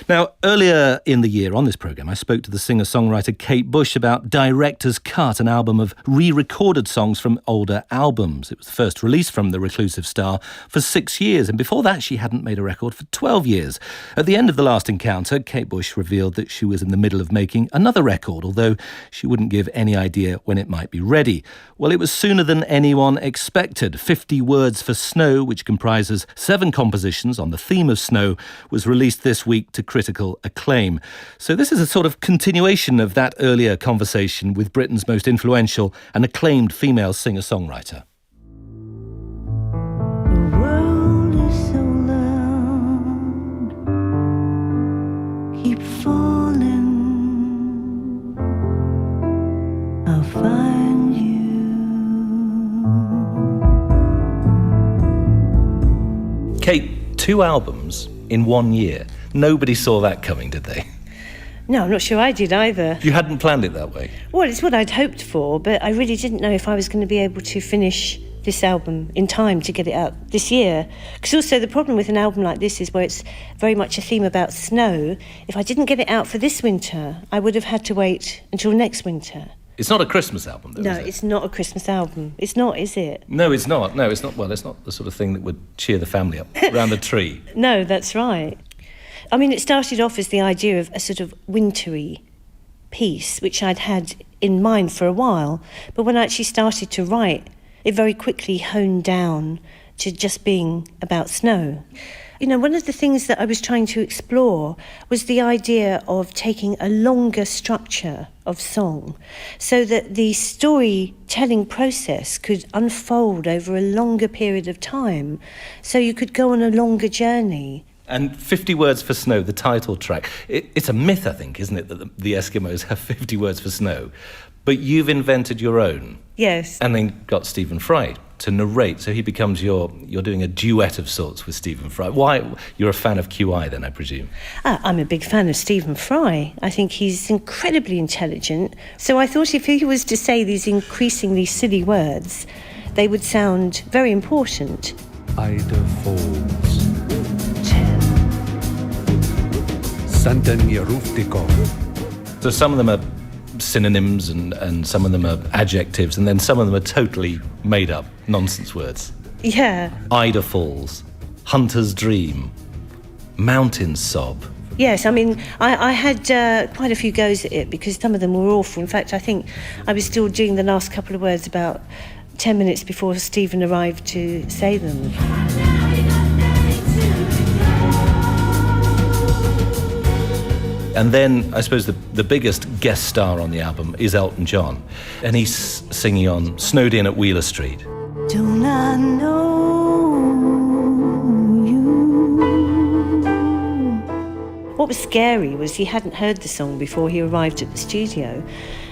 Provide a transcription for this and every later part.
Now, earlier in the year on this programme, I spoke to the singer-songwriter Kate Bush about Director's Cut, an album of re-recorded songs from older albums. It was the first release from the reclusive star for 6 years, and before that she hadn't made a record for 12 years. At the end of the last encounter, Kate Bush revealed that she was in the middle of making another record, although she wouldn't give any idea when it might be ready. Well, it was sooner than anyone expected. 50 Words for Snow, which comprises 7 compositions on the theme of snow, was released this week to critical acclaim. So this is a sort of continuation of that earlier conversation with Britain's most influential and acclaimed female singer-songwriter. The world is so loud, keep falling, I'll find you. Kate, 2 albums in 1 year. Nobody saw that coming, did they? No, I'm not sure I did either. You hadn't planned it that way? Well, it's what I'd hoped for, but I really didn't know if I was going to be able to finish this album in time to get it out this year. Because also the problem with an album like this is where it's very much a theme about snow. If I didn't get it out for this winter, I would have had to wait until next winter. It's not a Christmas album, though, No, is it? it's not a Christmas album. It's not, is it? No, it's not. No, it's not. Well, it's not the sort of thing that would cheer the family up around the tree. No, that's right. I mean, it started off as the idea of a sort of wintry piece, which I'd had in mind for a while. But when I actually started to write, it very quickly honed down to just being about snow. You know, one of the things that I was trying to explore was the idea of taking a longer structure of song so that the storytelling process could unfold over a longer period of time, so you could go on a longer journey. And 50 Words for Snow, the title track, it's a myth, I think, isn't it, that the Eskimos have 50 words for snow? But you've invented your own. Yes. And then got Stephen Fry to narrate, so he becomes you're doing a duet of sorts with Stephen Fry. Why? You're a fan of QI then, I presume? I'm a big fan of Stephen Fry. I think he's incredibly intelligent. So I thought if he was to say these increasingly silly words, they would sound very important. Ida Falls. So some of them are synonyms and some of them are adjectives, and then some of them are totally made up nonsense words. Yeah. Ida Falls, Hunter's Dream, Mountain Sob. Yes, I mean, I had quite a few goes at it because some of them were awful. In fact, I think I was still doing the last couple of words about 10 minutes before Stephen arrived to say them. And then, I suppose, the biggest guest star on the album is Elton John. And he's singing on Snowed In at Wheeler Street. Don't I know you? What was scary was he hadn't heard the song before he arrived at the studio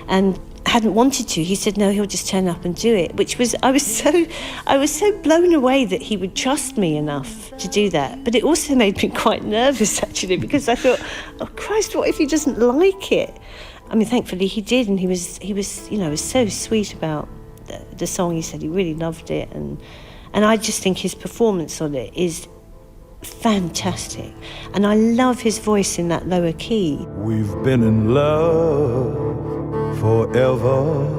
and hadn't wanted to. He said, no, he'll just turn up and do it, which was, I was so blown away that he would trust me enough to do that. But it also made me quite nervous, actually, because I thought, oh, Christ, what if he doesn't like it? I mean, thankfully he did, and he was, you know, was so sweet about the song. He said he really loved it, and I just think his performance on it is fantastic, and I love his voice in that lower key. We've been in love forever.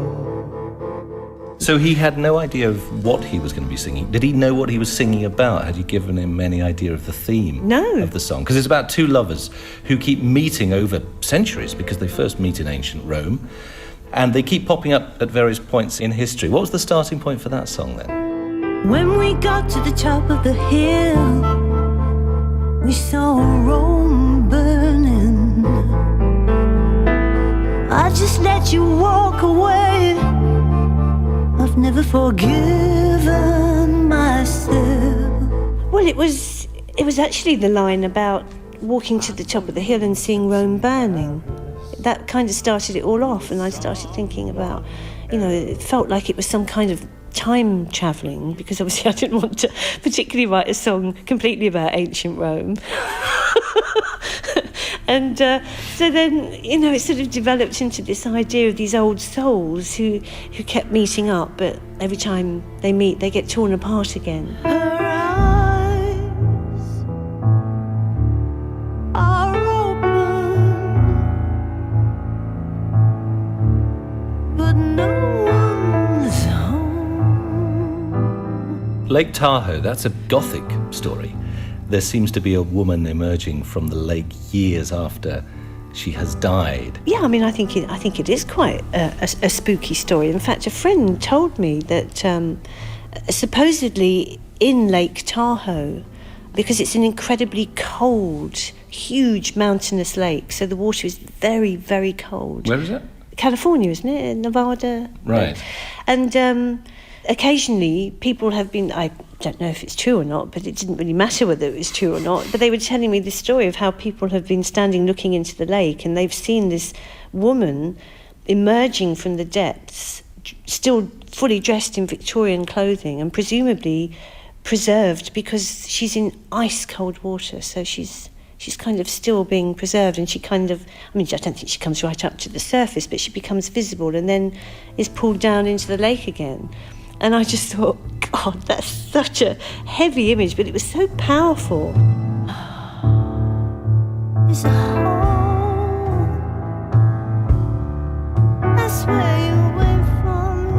So he had no idea of what he was going to be singing. Did he know what he was singing about? Had you given him any idea of the theme of the song? Because it's about 2 lovers who keep meeting over centuries because they first meet in ancient Rome, and they keep popping up at various points in history. What was the starting point for that song then? When we got to the top of the hill, we saw Rome burning. I just let you walk away. I've never forgiven myself. Well, it was actually the line about walking to the top of the hill and seeing Rome burning. That kind of started it all off, and I started thinking about, you know, it felt like it was some kind of time travelling, because obviously I didn't want to particularly write a song completely about ancient Rome. And so then, you know, it sort of developed into this idea of these old souls who kept meeting up, but every time they meet, they get torn apart again. Her eyes are open. Lake Tahoe, that's a Gothic story. There seems to be a woman emerging from the lake years after she has died. Yeah, I mean, I think it is quite a spooky story. In fact, a friend told me that supposedly in Lake Tahoe, because it's an incredibly cold, huge mountainous lake, so the water is very, very cold. Where is it? California, isn't it? Nevada. Right. And occasionally people have been, I don't know if it's true or not, but it didn't really matter whether it was true or not, but they were telling me this story of how people have been standing looking into the lake and they've seen this woman emerging from the depths, still fully dressed in Victorian clothing and presumably preserved because she's in ice cold water, so she's kind of still being preserved, and she kind of, I mean, I don't think she comes right up to the surface, but she becomes visible and then is pulled down into the lake again. And I just thought, God, that's such a heavy image, but it was so powerful. It's a hole. That's where you went from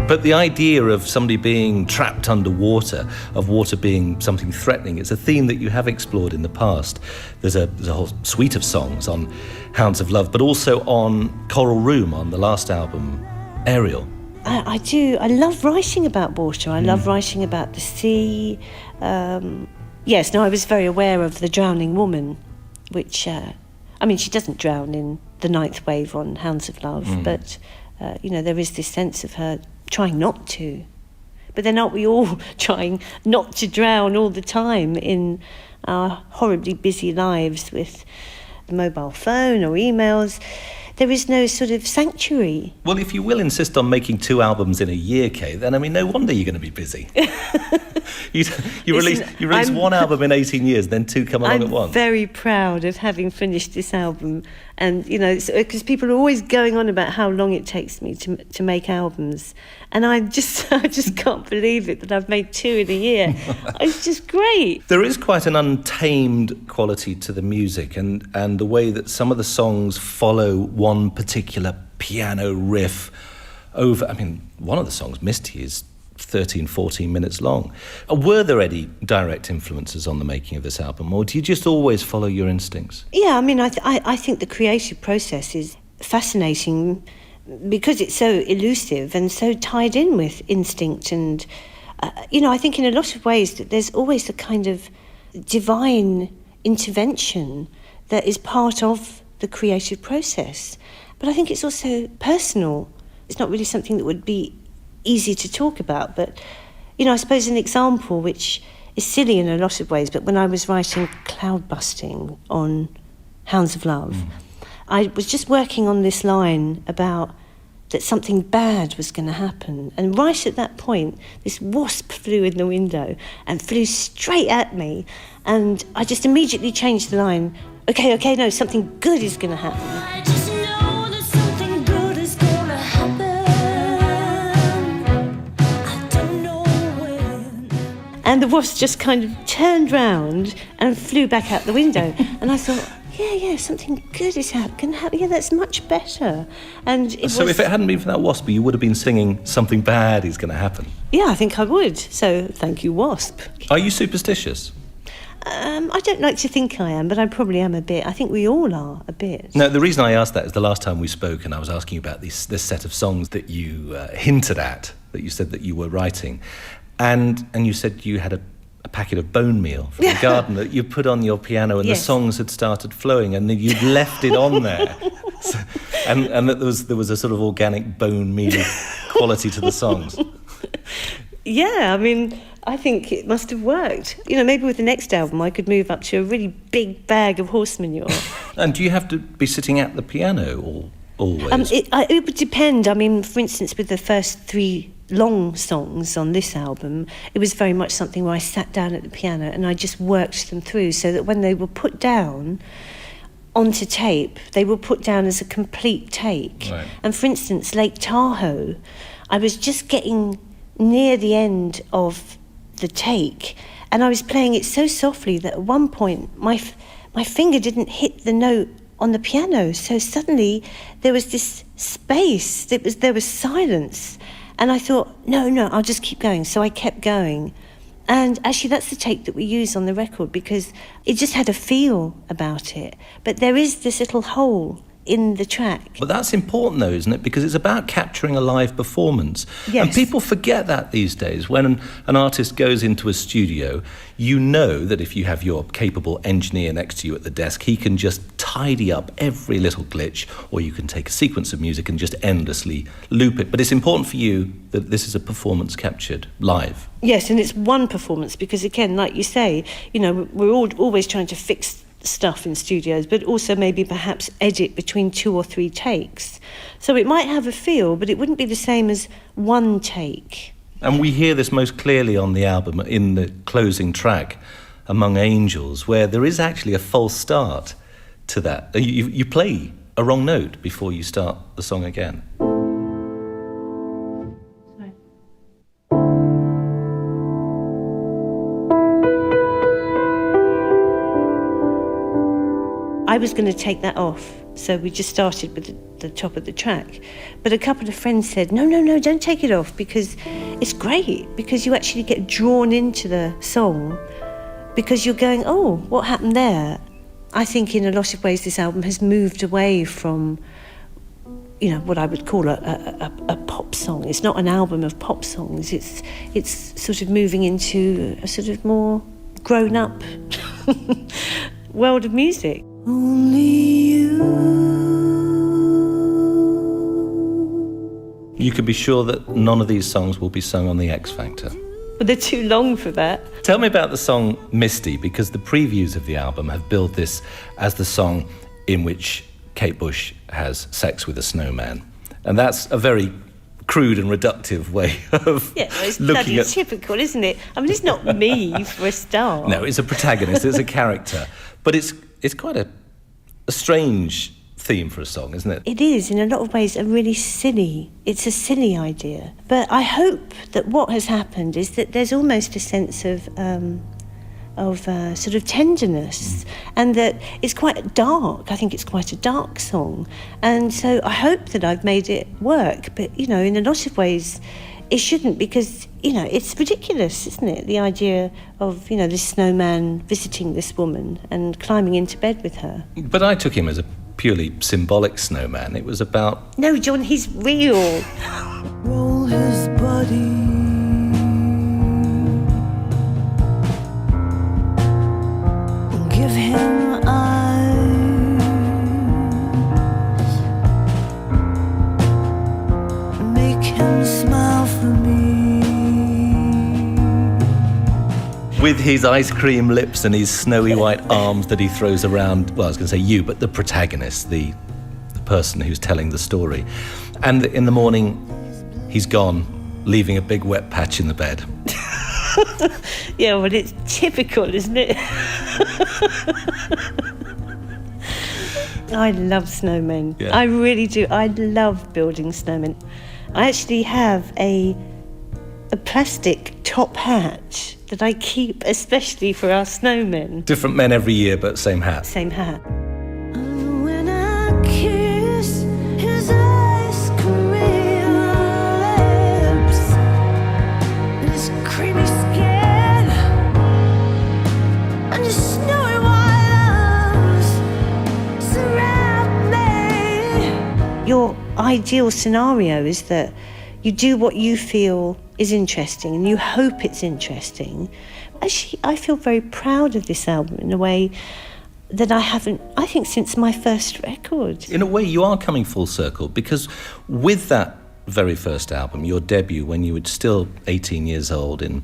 me. But the idea of somebody being trapped underwater, of water being something threatening, it's a theme that you have explored in the past. There's a whole suite of songs on Hounds of Love, but also on Coral Room, on the last album, Ariel. I do. I love writing about water. I love writing about the sea. Yes, no, I was very aware of the drowning woman, which, I mean, she doesn't drown in the ninth wave on Hounds of Love, but, there is this sense of her trying not to. But then aren't we all trying not to drown all the time in our horribly busy lives with the mobile phone or emails? There is no sort of sanctuary. Well, if you will insist on making 2 albums in a year, Kay, then, I mean, no wonder you're going to be busy. you release one album in 18 years, then 2 come along at once. I'm very proud of having finished this album. And, because people are always going on about how long it takes me to make albums. And I just can't believe it that I've made 2 in a year. It's just great. There is quite an untamed quality to the music and the way that some of the songs follow one particular piano riff over. I mean, one of the songs, Misty, is 13, 14 minutes long. Were there any direct influences on the making of this album, or do you just always follow your instincts? Yeah, I mean, I think the creative process is fascinating because it's so elusive and so tied in with instinct. And, I think in a lot of ways that there's always a kind of divine intervention that is part of the creative process. But I think it's also personal. It's not really something that would be easy to talk about, but I suppose an example which is silly in a lot of ways, but when I was writing Cloud Busting on Hounds of Love, I was just working on this line about that something bad was going to happen, and right at that point this wasp flew in the window and flew straight at me, and I just immediately changed the line. Okay, no, something good is going to happen. I just know that something good is gonna happen. I don't know when. And the wasp just kind of turned round and flew back out the window. And I thought, yeah, something good is going to happen. Yeah, that's much better. And So if it hadn't been for that wasp, you would have been singing Something Bad Is Going to Happen. Yeah, I think I would. So thank you, wasp. Are you superstitious? I don't like to think I am, but I probably am a bit. I think we all are a bit. No, the reason I asked that is the last time we spoke and I was asking you about this set of songs that you hinted at, that you said that you were writing. And you said you had a packet of bone meal from the garden that you put on your piano and Yes. the songs had started flowing and then you'd left it on there. And that there was a sort of organic bone meal quality to the songs. Yeah, I mean, I think it must have worked. Maybe with the next album I could move up to a really big bag of horse manure. And do you have to be sitting at the piano always? It would depend. I mean, for instance, with the first 3 long songs on this album, it was very much something where I sat down at the piano and I just worked them through so that when they were put down onto tape, they were put down as a complete take. Right. And for instance, Lake Tahoe, I was just getting near the end of the take and I was playing it so softly that at one point my finger didn't hit the note on the piano, so suddenly there was this space, there was silence, And I thought, no, I'll just keep going. So I kept going. And actually, that's the take that we use on the record because it just had a feel about it. But there is this little hole in the track. But that's important though, isn't it? Because it's about capturing a live performance. Yes. And people forget that these days. When an artist goes into a studio, you know that if you have your capable engineer next to you at the desk, he can just tidy up every little glitch, or you can take a sequence of music and just endlessly loop it. But it's important for you that this is a performance captured live. Yes, and it's one performance because, again, like you say, we're always trying to fix stuff in studios, but also maybe perhaps edit between 2 or 3 takes. So it might have a feel, but it wouldn't be the same as one take. And we hear this most clearly on the album in the closing track, Among Angels, where there is actually a false start to that. You play a wrong note before you start the song again. I was going to take that off, so we just started with the top of the track. But a couple of friends said, no, don't take it off, because it's great, because you actually get drawn into the song, because you're going, oh, what happened there? I think in a lot of ways this album has moved away from, what I would call a pop song. It's not an album of pop songs. It's sort of moving into a sort of more grown-up world of music. Only you. You can be sure that none of these songs will be sung on the X Factor. But they're too long for that. Tell me about the song Misty, because the previews of the album have billed this as the song in which Kate Bush has sex with a snowman. And that's a very crude and reductive way of it's looking at... typical, isn't it? I mean, it's not me for a start. No, it's a protagonist, it's a character. But it's quite a strange theme for a song, isn't it? It is, in a lot of ways, it's a silly idea. But I hope that what has happened is that there's almost a sense of sort of tenderness, and that it's quite dark. I think it's quite a dark song. And so I hope that I've made it work. But, in a lot of ways, it shouldn't, because, it's ridiculous, isn't it? The idea of, this snowman visiting this woman and climbing into bed with her. But I took him as a purely symbolic snowman. It was about... No, John, he's real. Roll his body. Give him eyes. Make him smile for me. With his ice cream lips and his snowy white arms that he throws around, well, I was going to say you, but the protagonist, the person who's telling the story. And in the morning, he's gone, leaving a big wet patch in the bed. Yeah, well, it's typical, isn't it? I love snowmen. Yeah. I really do. I love building snowmen. I actually have a plastic top hat that I keep especially for our snowmen. Different men every year, but same hat. Same hat. And when I kiss his ice cream lips, his creamy skin, and his snowy white arms surround me. Your ideal scenario is that you do what you feel is interesting and you hope it's interesting. Actually, I feel very proud of this album in a way that I haven't, I think, since my first record. In a way, you are coming full circle, because with that very first album, your debut when you were still 18 years old in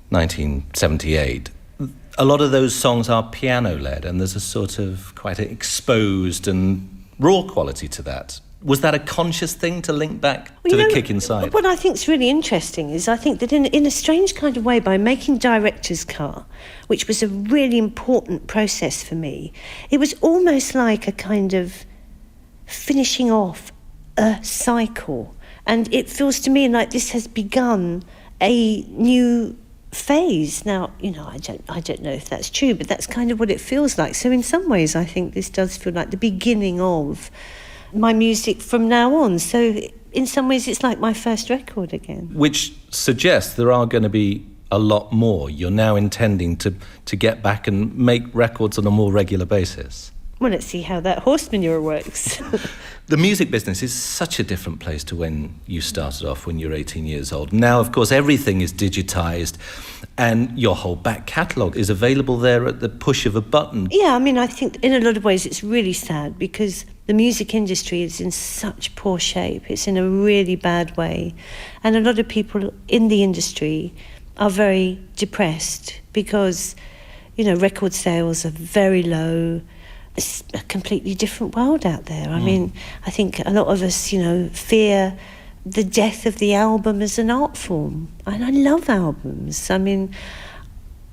1978, a lot of those songs are piano-led, and there's a sort of quite an exposed and raw quality to that. Was that a conscious thing to link back to the kick inside? What I think's really interesting is I think that in a strange kind of way, by making Director's Cut, which was a really important process for me, it was almost like a kind of finishing off a cycle. And it feels to me like this has begun a new phase. Now, I don't know if that's true, but that's kind of what it feels like. So in some ways, I think this does feel like the beginning of my music from now on. So in some ways it's like my first record again. Which suggests there are going to be a lot more. You're now intending to get back and make records on a more regular basis. Well, let's see how that horse manure works. The music business is such a different place to when you started off when you were 18 years old. Now, of course, everything is digitised and your whole back catalogue is available there at the push of a button. Yeah, I mean, I think in a lot of ways it's really sad because the music industry is in such poor shape. It's in a really bad way. And a lot of people in the industry are very depressed because, you know, record sales are very low. It's a completely different world out there. I mean, I think a lot of us, you know, fear the death of the album as an art form. And I love albums. I mean,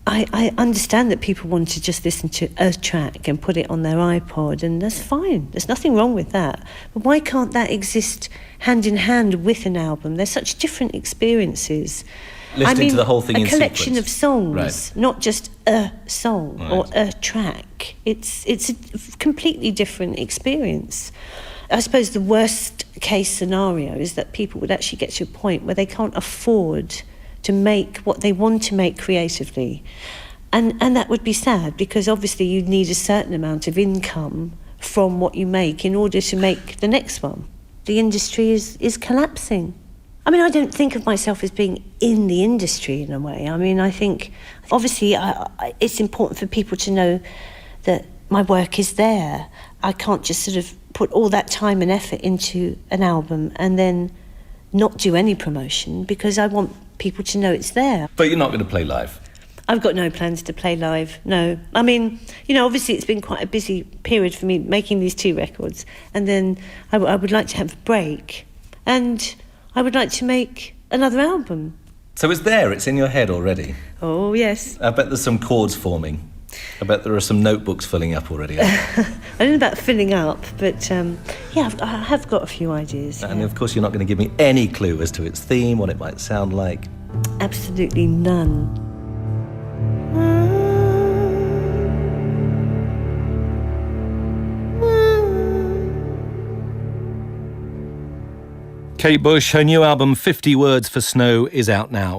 I understand that people want to just listen to a track and put it on their iPod, and that's fine. There's nothing wrong with that. But why can't that exist hand in hand with an album? They're such different experiences. Listening to the whole thing in sequence. A collection of songs, right. Not just a song Right. or a track. It's a completely different experience. I suppose the worst case scenario is that people would actually get to a point where they can't afford to make what they want to make creatively. And that would be sad because obviously you'd need a certain amount of income from what you make in order to make the next one. The industry is collapsing. I mean, I don't think of myself as being in the industry in a way. I mean, I think, obviously, it's important for people to know that my work is there. I can't just sort of put all that time and effort into an album and then not do any promotion because I want people to know it's there. But you're not going to play live? I've got no plans to play live, no. I mean, you know, obviously it's been quite a busy period for me making these 2 records, and then I would like to have a break. And I would like to make another album. So it's there, it's in your head already. Oh, yes. I bet there's some chords forming. I bet there are some notebooks filling up already. I don't know about filling up, but yeah, I have got a few ideas. And yeah. of course you're not going to give me any clue as to its theme, what it might sound like. Absolutely none. Kate Bush, her new album 50 Words for Snow is out now.